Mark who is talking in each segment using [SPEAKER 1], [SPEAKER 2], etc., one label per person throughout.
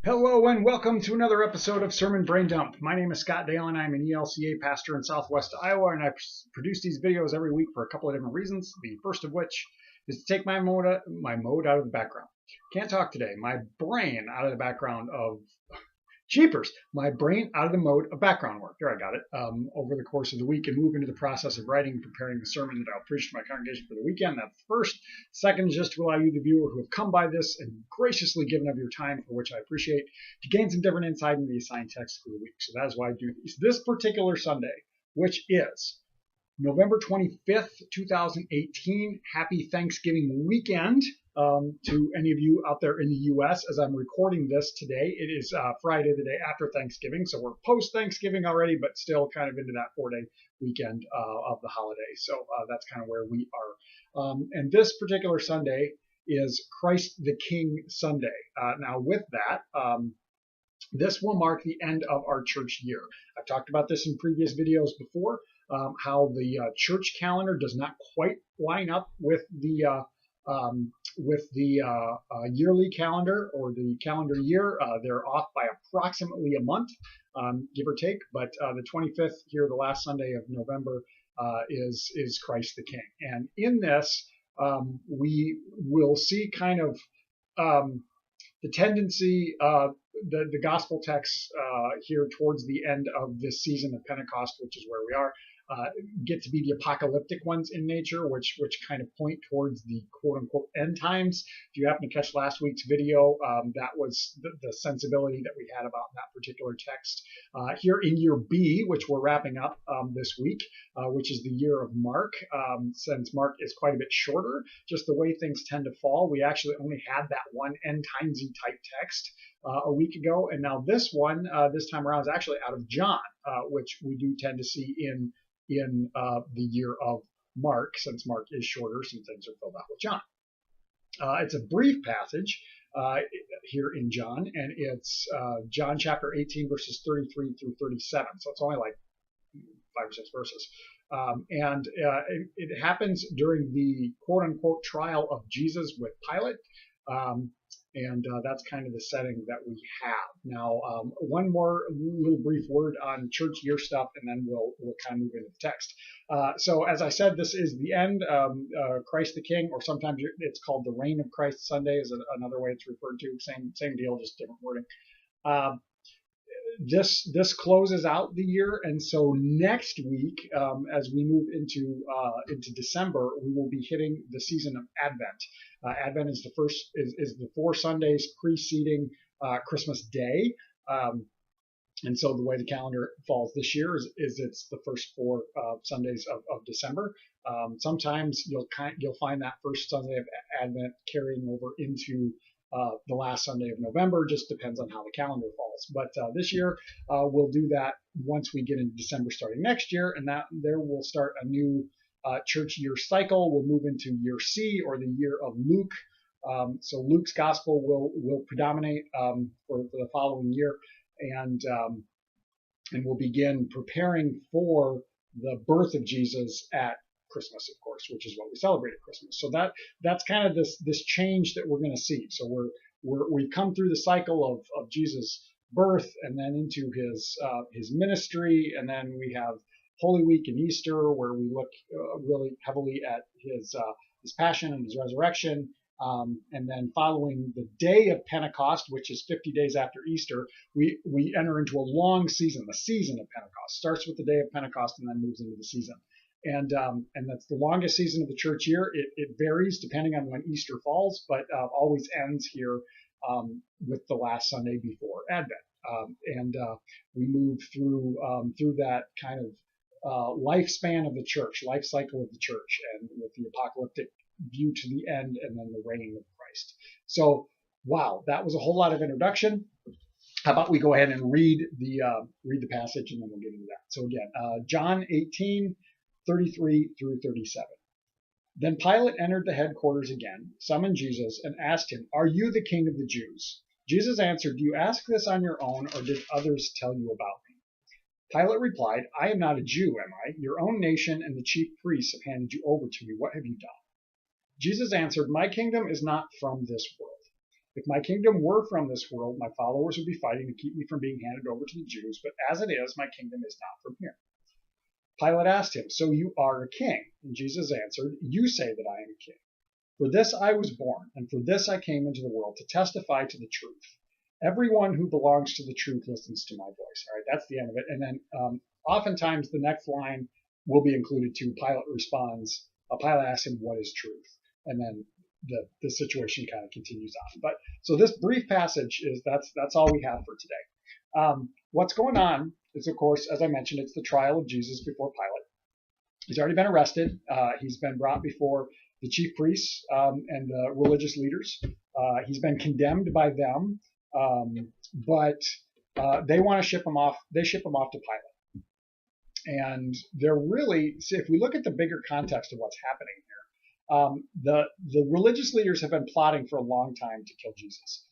[SPEAKER 1] Hello and welcome to another episode of Sermon Braindump. My name is Scott Dalen. I'm an ELCA pastor in Southwest Iowa, and I produce these videos every week for a couple of different reasons. The first of which is to take my mode out of the background. Can't talk today. My brain out of the background of Jeepers, my brain out of the mode of background work. There, I got it. Over the course of the week and move into the process of writing and preparing the sermon that I'll preach to my congregation for the weekend. That's the first. Second is just to allow you, the viewer, who have come by this and graciously given of your time, for which I appreciate, to gain some different insight into the assigned text for the week. So that is why I do these. This particular Sunday, which is November 25th, 2018. Happy Thanksgiving weekend to any of you out there in the U.S. As I'm recording this today, it is Friday, the day after Thanksgiving. So we're post-Thanksgiving already, but still kind of into that 4-day weekend of the holiday. So that's kind of where we are. And this particular Sunday is Christ the King Sunday. Now with that, this will mark the end of our church year. I've talked about this in previous videos before. How the church calendar does not quite line up with the yearly calendar or the calendar year. They're off by approximately a month, give or take. But the 25th here, the last Sunday of November, is Christ the King. And in this, we will see kind of the tendency, the gospel texts here towards the end of this season of Pentecost, which is where we are, get to be the apocalyptic ones in nature, which kind of point towards the quote-unquote end times. If you happen to catch last week's video, that was the sensibility that we had about that particular text. Here in year B, which we're wrapping up this week, which is the year of Mark, since Mark is quite a bit shorter, just the way things tend to fall, we actually only had that one end timesy type text a week ago, and now this one, this time around, is actually out of John, which we do tend to see in the year of Mark. Since Mark is shorter, some things are filled out with John. It's a brief passage here in John, and it's John chapter 18, verses 33 through 37. So it's only like 5 or 6 verses. And it happens during the quote-unquote trial of Jesus with Pilate. And that's kind of the setting that we have. Now, one more little brief word on church year stuff, and then we'll kind of move into the text. So as I said, this is the end. Christ the King, or sometimes it's called the Reign of Christ Sunday, is another way it's referred to. Same deal, just different wording. This closes out the year, and so next week, as we move into December, we will be hitting the season of Advent. Advent is the 4 Sundays preceding Christmas Day, and so the way the calendar falls this year is it's the first 4 Sundays of December. Sometimes you'll find that first Sunday of Advent carrying over into the last Sunday of November. Just depends on how the calendar falls. But this year we'll do that once we get into December starting next year, and that there will start a new church year cycle. We'll move into year C, or the year of Luke. So Luke's gospel will predominate for the following year, and we'll begin preparing for the birth of Jesus at Christmas, of course, which is what we celebrate at Christmas. So that's kind of this change that we're going to see. So we've come through the cycle of Jesus' birth, and then into his ministry, and then we have Holy Week and Easter, where we look really heavily at his passion and his resurrection. And then following the day of Pentecost, which is 50 days after Easter, we enter into a long season. The season of Pentecost starts with the day of Pentecost and then moves into the season. And that's the longest season of the church year. It varies depending on when Easter falls, but always ends here with the last Sunday before Advent. And we move through that kind of lifespan of the church, life cycle of the church, and with the apocalyptic view to the end, and then the reign of Christ. So, wow, that was a whole lot of introduction. How about we go ahead and read the passage, and then we'll get into that. So again, John 18, 33 through 37. Then Pilate entered the headquarters again, summoned Jesus, and asked him, "Are you the king of the Jews?" Jesus answered, "Do you ask this on your own, or did others tell you about me?" Pilate replied, "I am not a Jew, am I? Your own nation and the chief priests have handed you over to me. What have you done?" Jesus answered, "My kingdom is not from this world. If my kingdom were from this world, my followers would be fighting to keep me from being handed over to the Jews, but as it is, my kingdom is not from here. Pilate asked him, so you are a king? And Jesus answered, you say that I am a king. For this I was born, and for this I came into the world, to testify to the truth. Everyone who belongs to the truth listens to my voice. All right, that's the end of it. And then oftentimes the next line will be included too. Pilate responds, Pilate asks him, what is truth? And then the situation kind of continues on. But so this brief passage is that's all we have for today. What's going on is, of course, as I mentioned, it's the trial of Jesus before Pilate. He's already been arrested. He's been brought before the chief priests and the religious leaders. He's been condemned by them, but they want to ship him off. They ship him off to Pilate. And they're really, if we look at the bigger context of what's happening here, the religious leaders have been plotting for a long time to kill Jesus.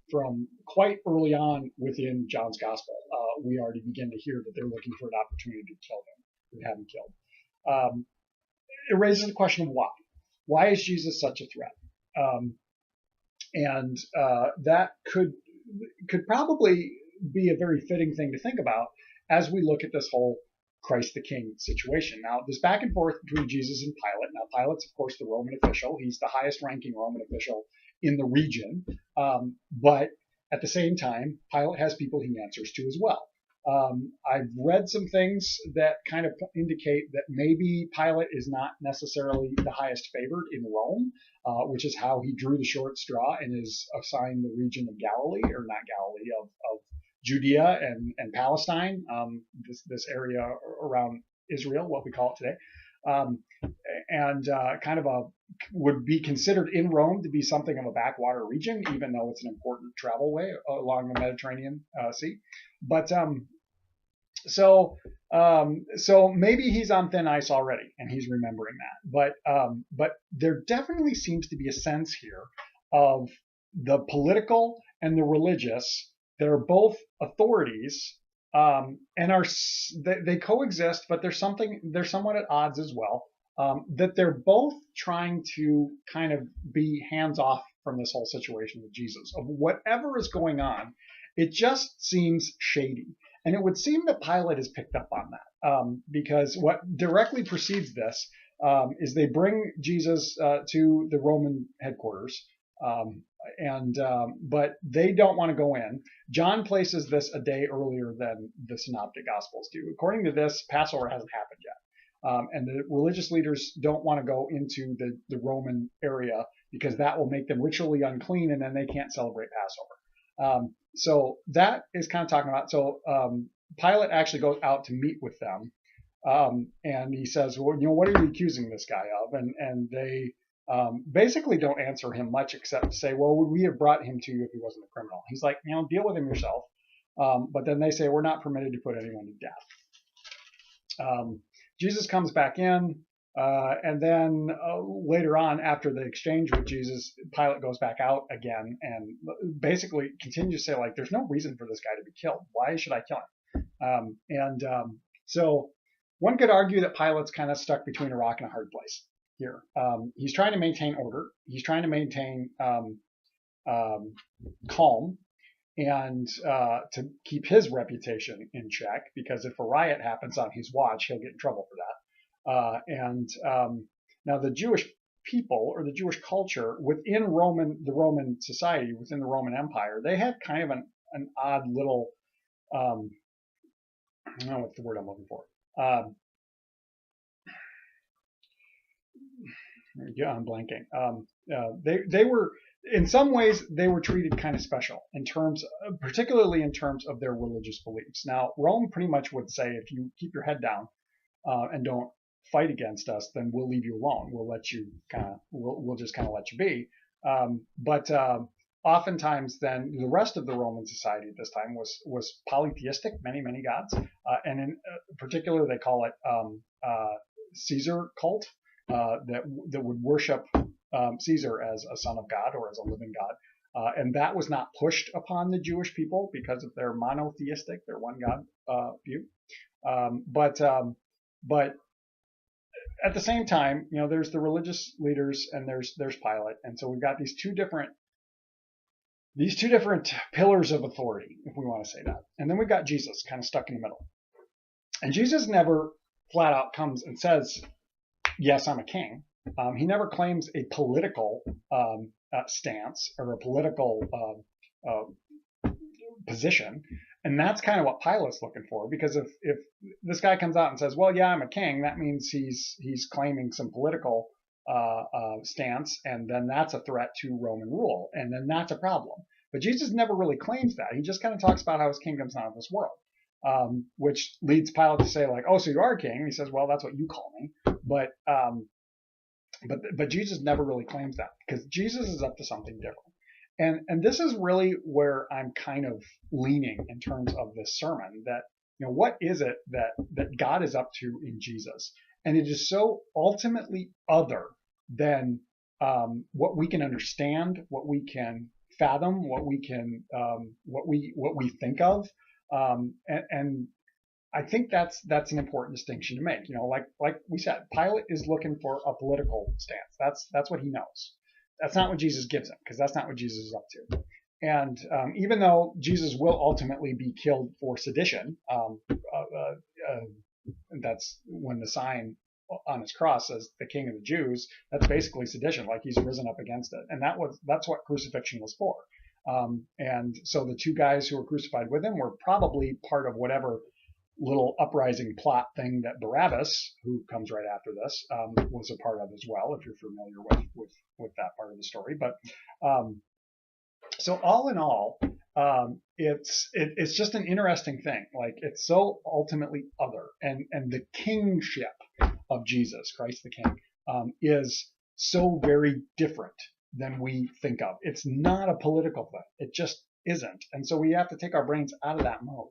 [SPEAKER 1] From quite early on within John's gospel, we already begin to hear that they're looking for an opportunity to kill him, to have him killed. It raises the question of why. Why is Jesus such a threat? And that could probably be a very fitting thing to think about as we look at this whole Christ the King situation. Now, this back and forth between Jesus and Pilate. Now, Pilate's, of course, the Roman official. He's the highest ranking Roman official in the region. But at the same time, Pilate has people he answers to as well. I've read some things that kind of indicate that maybe Pilate is not necessarily the highest favored in Rome, which is how he drew the short straw and is assigned the region of Galilee, or not Galilee, of Judea and Palestine, this area around Israel, what we call it today, and kind of would be considered in Rome to be something of a backwater region, even though it's an important travel way along the Mediterranean Sea. But so maybe he's on thin ice already, and he's remembering that. But there definitely seems to be a sense here of the political and the religious that are both authorities, and they coexist, but they're somewhat at odds as well. That they're both trying to kind of be hands off from this whole situation with Jesus. Of whatever is going on, it just seems shady. And it would seem that Pilate has picked up on that, because what directly precedes this is they bring Jesus to the Roman headquarters, but they don't want to go in. John places this a day earlier than the Synoptic Gospels do. According to this, Passover hasn't happened yet. And the religious leaders don't want to go into the Roman area because that will make them ritually unclean, and then they can't celebrate Passover. So that is kind of talking about. So Pilate actually goes out to meet with them, and he says, "Well, what are you accusing this guy of?" And they basically don't answer him much except to say, "Well, would we have brought him to you if he wasn't a criminal?" He's like, "Deal with him yourself." But then they say, "We're not permitted to put anyone to death." Jesus comes back in, and then later on, after the exchange with Jesus, Pilate goes back out again and basically continues to say, like, there's no reason for this guy to be killed. Why should I kill him? So one could argue that Pilate's kind of stuck between a rock and a hard place here. He's trying to maintain order. He's trying to maintain calm and to keep his reputation in check, because if a riot happens on his watch, he'll get in trouble for that. Now the Jewish people, or the Jewish culture within the Roman society, within the Roman Empire, they had kind of an odd little, I don't know what's the word I'm looking for. Yeah, I'm blanking. They were, in some ways, they were treated kind of special particularly in terms of their religious beliefs. Now, Rome pretty much would say, if you keep your head down and don't fight against us, then we'll leave you alone. We'll just kind of let you be. But oftentimes, then the rest of the Roman society at this time was polytheistic, many gods, and in particular, they call it Caesar cult. That would worship Caesar as a son of God or as a living God. And that was not pushed upon the Jewish people because of their monotheistic, their one God view. But at the same time, there's the religious leaders and there's Pilate. And so we've got these two different these two different pillars of authority, if we want to say that. And then we've got Jesus kind of stuck in the middle. And Jesus never flat out comes and says, yes, I'm a king. He never claims a political stance or a political position. And that's kind of what Pilate's looking for, because if this guy comes out and says, well, yeah, I'm a king, that means he's claiming some political stance, and then that's a threat to Roman rule, and then that's a problem. But Jesus never really claims that. He just kind of talks about how his kingdom's not of this world, which leads Pilate to say, like, oh, so you are a king? And he says, well, that's what you call me. But Jesus never really claims that, because Jesus is up to something different. And this is really where I'm kind of leaning in terms of this sermon, that, what is it that God is up to in Jesus? And it is so ultimately other than what we can understand, what we can fathom, what we think of. And I think that's an important distinction to make. Like we said, Pilate is looking for a political stance. That's what he knows. That's not what Jesus gives him, because that's not what Jesus is up to. And even though Jesus will ultimately be killed for sedition, that's when the sign on his cross says the King of the Jews, that's basically sedition, like he's risen up against it. And that's what crucifixion was for. And so the two guys who were crucified with him were probably part of whatever little uprising plot thing that Barabbas, who comes right after this, was a part of as well, if you're familiar with that part of the story. But so all in all, it's just an interesting thing. Like, it's so ultimately other, and the kingship of Jesus Christ the King is so very different than we think of. It's not a political thing. It just isn't. And so we have to take our brains out of that mode.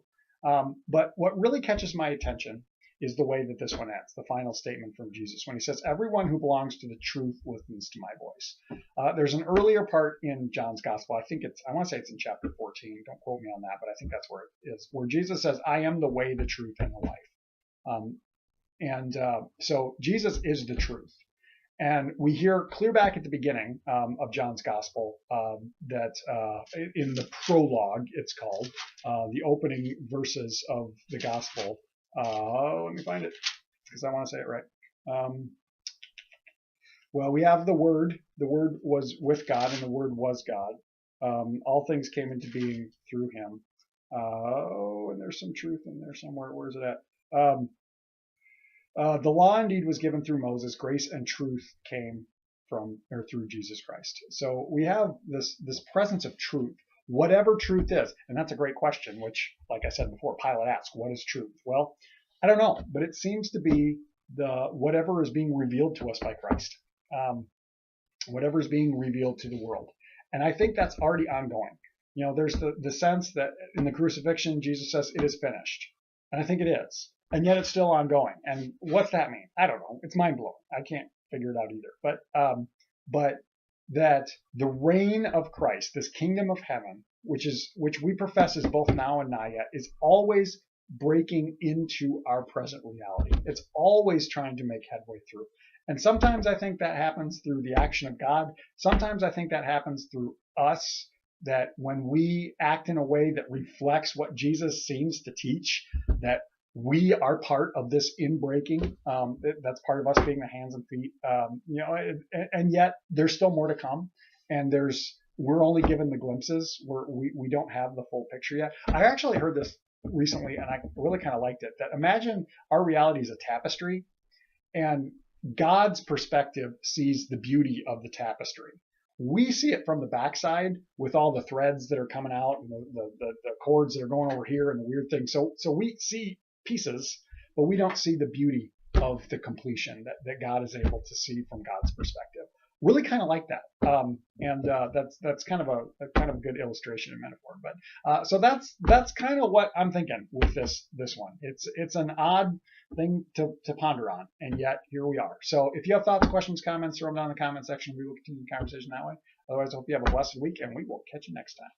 [SPEAKER 1] But what really catches my attention is the way that this one ends, the final statement from Jesus, when he says, everyone who belongs to the truth listens to my voice. There's an earlier part in John's gospel, I want to say it's in chapter 14, don't quote me on that, but I think that's where it is, where Jesus says, I am the way, the truth, and the life. So Jesus is the truth. And we hear clear back at the beginning of John's gospel that in the prologue, it's called, the opening verses of the gospel. Let me find it, because I want to say it right. Well, we have the Word. The Word was with God, and the Word was God. All things came into being through him. And there's some truth in there somewhere. Where is it at? The law indeed was given through Moses. Grace and truth came through Jesus Christ. So we have this presence of truth, whatever truth is. And that's a great question, which, like I said before, Pilate asked, what is truth? Well, I don't know, but it seems to be whatever is being revealed to us by Christ, whatever is being revealed to the world. And I think that's already ongoing. There's the sense that in the crucifixion, Jesus says, it is finished. And I think it is. And yet it's still ongoing. And what's that mean? I don't know. It's mind blowing. I can't figure it out either. But that the reign of Christ, this kingdom of heaven, which we profess is both now and not yet, is always breaking into our present reality. It's always trying to make headway through. And sometimes I think that happens through the action of God. Sometimes I think that happens through us, that when we act in a way that reflects what Jesus seems to teach, that we are part of this inbreaking. That's part of us being the hands and feet. And yet there's still more to come. And we're only given the glimpses. We don't have the full picture yet. I actually heard this recently, and I really kind of liked it. That imagine our reality is a tapestry, and God's perspective sees the beauty of the tapestry. We see it from the backside with all the threads that are coming out and the cords that are going over here and the weird things. So we see pieces, but we don't see the beauty of the completion that God is able to see from God's perspective. Really kind of like that. That's kind of a good illustration and metaphor. But so that's kind of what I'm thinking with this one. It's an odd thing to ponder on, and yet here we are. So if you have thoughts, questions, comments, throw them down in the comment section. We will continue the conversation that way. Otherwise, I hope you have a blessed week, and we will catch you next time.